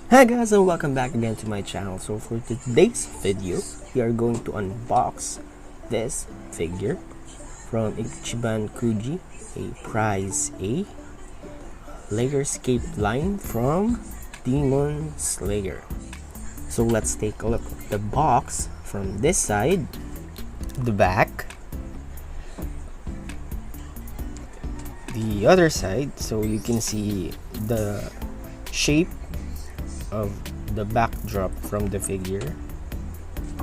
Hi guys, and welcome back again to my channel. So for today's video, we are going to unbox this figure from Ichiban Kuji, a Prize A Layerscape line from Demon Slayer. So let's take a look at the box from this side, the back, the other side, so you can see the shape of the backdrop from the figure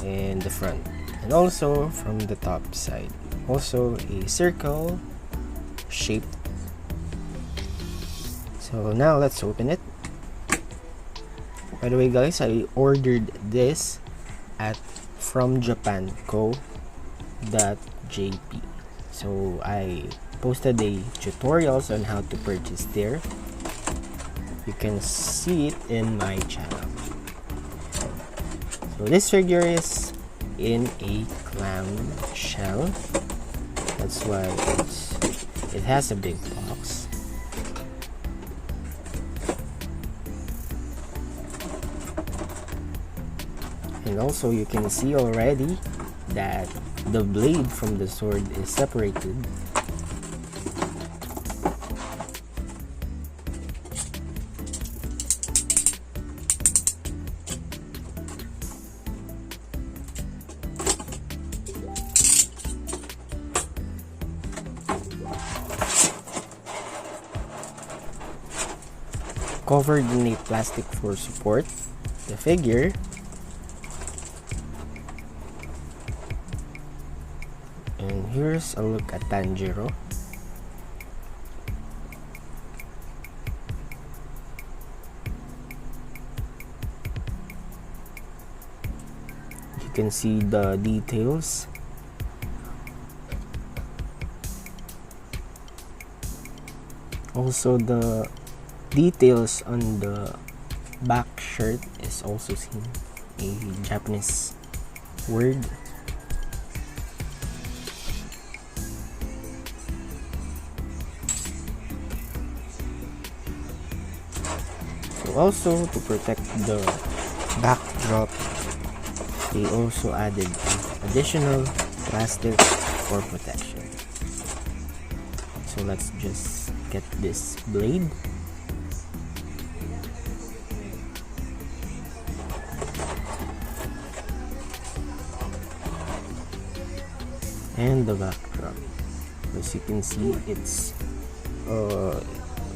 and the front, and also from the top side, also a circle shape. So now let's open it. By the way guys, I ordered this at fromjapanco.jp, so I posted a tutorials on how to purchase there. You can see it in my channel. So this figure is in a clown shell. That's why it has a big box. And also you can see already that the blade from the sword is separated. Covered in a plastic for support, the figure and here's a look at Tanjiro. You can see the details. Also the details on the back shirt is also seen, a Japanese word. So also to protect the backdrop, they also added additional plastic for protection. So let's just get this blade. And the backdrop, as you can see, it's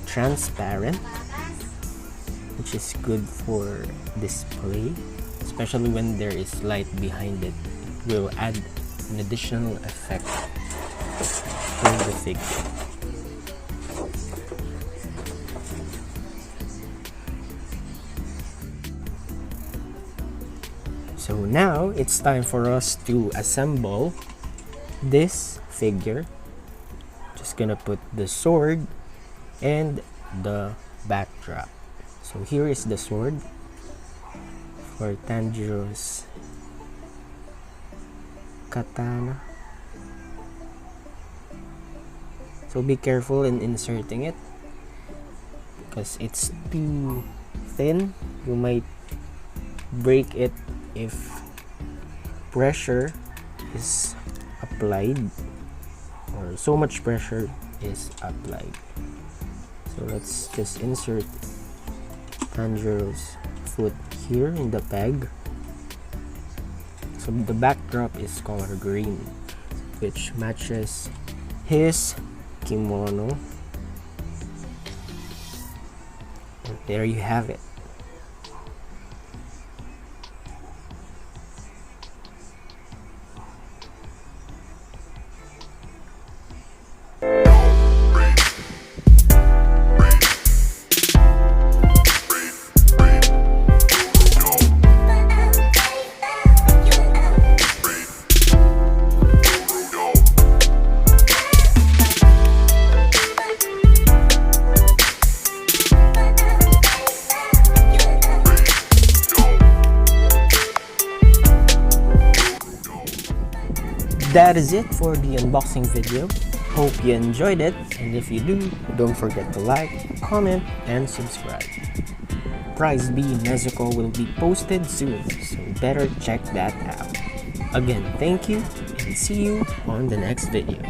transparent, which is good for display, especially when there is light behind it. It will add an additional effect for the figure. So now it's time for us to assemble this figure. Just gonna put the sword and the backdrop. So here is the sword for Tanjiro's katana. So be careful in inserting it because it's too thin. You might break it if pressure is applied, or so much pressure is applied. So let's just insert Tanjiro's foot here in the peg. So the backdrop is color green, which matches his kimono. And there you have it. That is it for the unboxing video. Hope you enjoyed it, and if you do, don't forget to like, comment, and subscribe. Surprise B Nezuko will be posted soon, so better check that out. Again, thank you, and see you on the next video.